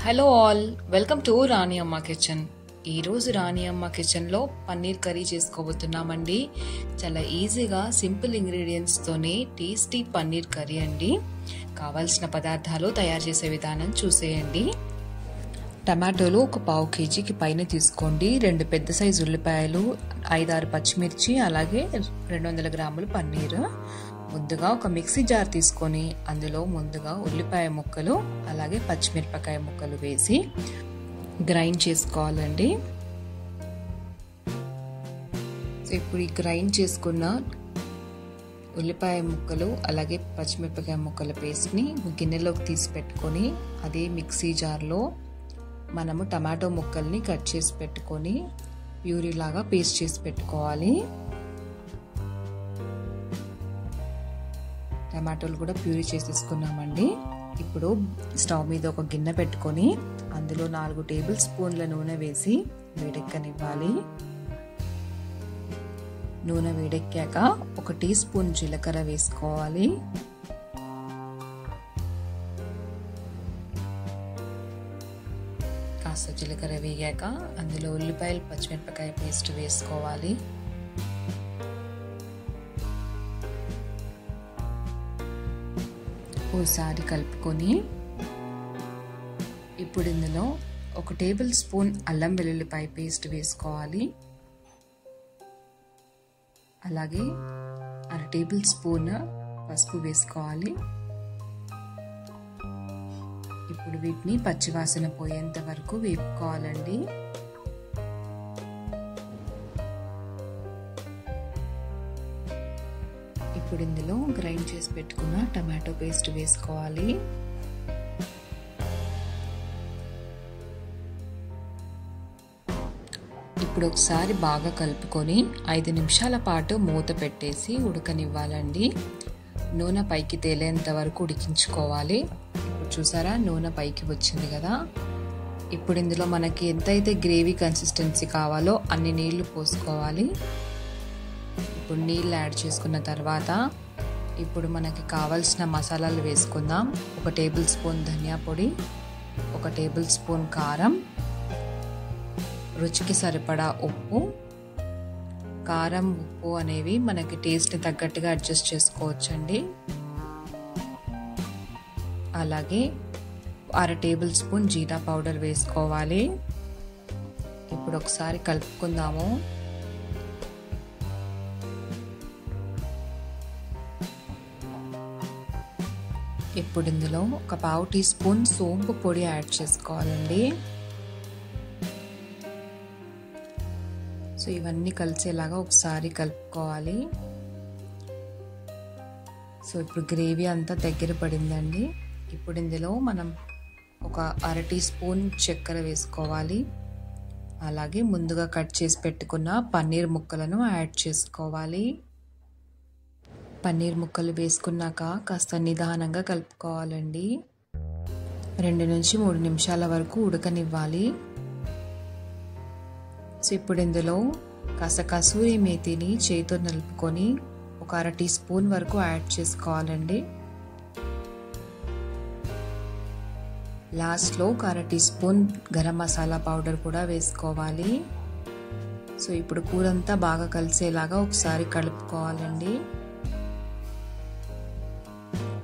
Hello all, welcome to రాణి అమ్మ kitchen. ఈరోజు రాణి అమ్మ కిచెన్లో పన్నీర్ కర్రీ చేసుకోబోతున్నామండి. చాలా ఈజీగా సింపుల్ ఇంగ్రీడియంట్స్తోనే టేస్టీ పన్నీర్ కర్రీ అండి. కావాల్సిన పదార్థాలు తయారు చేసే విధానం చూసేయండి. టమాటోలు ఒక 1/2 కేజీకి పైన తీసుకోండి. 2 పెద్ద సైజు ఉల్లిపాయలు, 5-6 పచ్చిమిర్చి, అలాగే 200 గ్రాములు పన్నీర్. ముందుగా ఒక మిక్సీ జార్ తీసుకొని అందులో ముందుగా ఉల్లిపాయ ముక్కలు అలాగే పచ్చిమిరపకాయ ముక్కలు వేసి గ్రైండ్ చేసుకోవాలండి. ఇప్పుడు ఈ గ్రైండ్ చేసుకున్న ఉల్లిపాయ ముక్కలు అలాగే పచ్చిమిరపకాయ ముక్కల పేస్ట్ని గిన్నెలోకి తీసి పెట్టుకొని అదే మిక్సీ జార్లో మనము టమాటో ముక్కల్ని కట్ చేసి పెట్టుకొని ప్యూరీ లాగా పేస్ట్ చేసి పెట్టుకోవాలి. టమాటోలు కూడా ప్యూరీ చేసేసుకున్నామండి. ఇప్పుడు స్టవ్ మీద ఒక గిన్నె పెట్టుకొని అందులో 4 టేబుల్ స్పూన్ల నూనె వేసి వేడెక్కనివ్వాలి. నూనె వేడెక్కాక 1 టీ స్పూన్ జీలకర్ర వేసుకోవాలి. కాస్త జీలకర్ర వేగాక అందులో ఉల్లిపాయలు పచ్చిమిరపకాయ పేస్ట్ వేసుకోవాలి. ఓసారి కలుపుకొని ఇప్పుడు ఇందులో 1 టేబుల్ స్పూన్ అల్లం వెల్లుల్లిపాయ పేస్ట్ వేసుకోవాలి. అలాగే 1/2 టేబుల్ స్పూన్ పసుపు వేసుకోవాలి. ఇప్పుడు వీటిని పచ్చివాసన పోయేంత వరకు వేపుకోవాలండి. ఇప్పుడు ఇందులో గ్రైండ్ చేసి పెట్టుకున్న టమాటో పేస్ట్ వేసుకోవాలి. ఇప్పుడు ఒకసారి బాగా కలుపుకొని 5 నిమిషాల పాటు మూత పెట్టేసి ఉడకనివ్వాలండి. నూనె పైకి తేలేంత వరకు ఉడికించుకోవాలి. ఇప్పుడు చూసారా, నూనె పైకి వచ్చింది కదా. ఇప్పుడు ఇందులో మనకి ఎంతైతే గ్రేవీ కన్సిస్టెన్సీ కావాలో అన్ని నీళ్లు పోసుకోవాలి. ఇప్పుడు నీళ్ళు యాడ్ చేసుకున్న తర్వాత ఇప్పుడు మనకి కావాల్సిన మసాలాలు వేసుకుందాం. 1 టేబుల్ స్పూన్ ధనియా పొడి, 1 టేబుల్ స్పూన్ కారం, రుచికి సరిపడా ఉప్పు. కారం ఉప్పు అనేవి మనకి టేస్ట్ని తగ్గట్టుగా అడ్జస్ట్ చేసుకోవచ్చండి. అలాగే 1/2 టేబుల్ స్పూన్ జీరా పౌడర్ వేసుకోవాలి. ఇప్పుడు ఒకసారి కలుపుకుందాము. ఇప్పుడు ఇందులో ఒక 1/2 టీ స్పూన్ సోంపు పొడి యాడ్ చేసుకోవాలండి. సో ఇవన్నీ కలిసేలాగా ఒకసారి కలుపుకోవాలి. సో ఇప్పుడు గ్రేవీ అంతా దగ్గర పడిందండి. ఇప్పుడు ఇందులో మనం ఒక 1/2 టీ స్పూన్ చక్కెర వేసుకోవాలి. అలాగే ముందుగా కట్ చేసి పెట్టుకున్న పన్నీర్ ముక్కలను యాడ్ చేసుకోవాలి. పన్నీర్ ముక్కలు వేసుకున్నాక కాస్త నిదానంగా కలుపుకోవాలండి. 2 నుంచి 3 నిమిషాల వరకు ఉడకనివ్వాలి. సో ఇప్పుడు ఇందులో కాస్త కసూరి మేతిని చేతితో నలుపుకొని ఒక 1/2 టీ స్పూన్ వరకు యాడ్ చేసుకోవాలండి. లాస్ట్లో ఒక 1/2 teaspoon garam masala powder కూడా వేసుకోవాలి. సో ఇప్పుడు కూరంతా బాగా కలిసేలాగా ఒకసారి కలుపుకోవాలండి.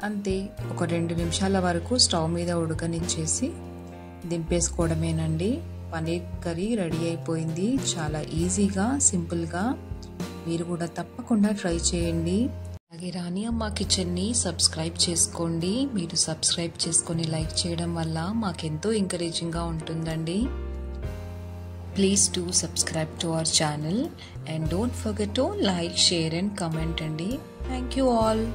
అంతే, ఒక 2 నిమిషాల వరకు స్టవ్ మీద ఉడకనిచ్చేసి దింపేసుకోవడమేనండి. పన్నీర్ కర్రీ రెడీ అయిపోయింది. చాలా ఈజీగా, సింపుల్గా. మీరు కూడా తప్పకుండా ట్రై చేయండి. అలాగే రాణి అమ్మ కిచెన్ని సబ్స్క్రైబ్ చేసుకోండి. మీరు సబ్స్క్రైబ్ చేసుకొని లైక్ చేయడం వల్ల మాకెంతో ఎంకరేజింగ్గా ఉంటుందండి. Please do subscribe to our channel and don't forget to like, share and comment అండి. Thank you all.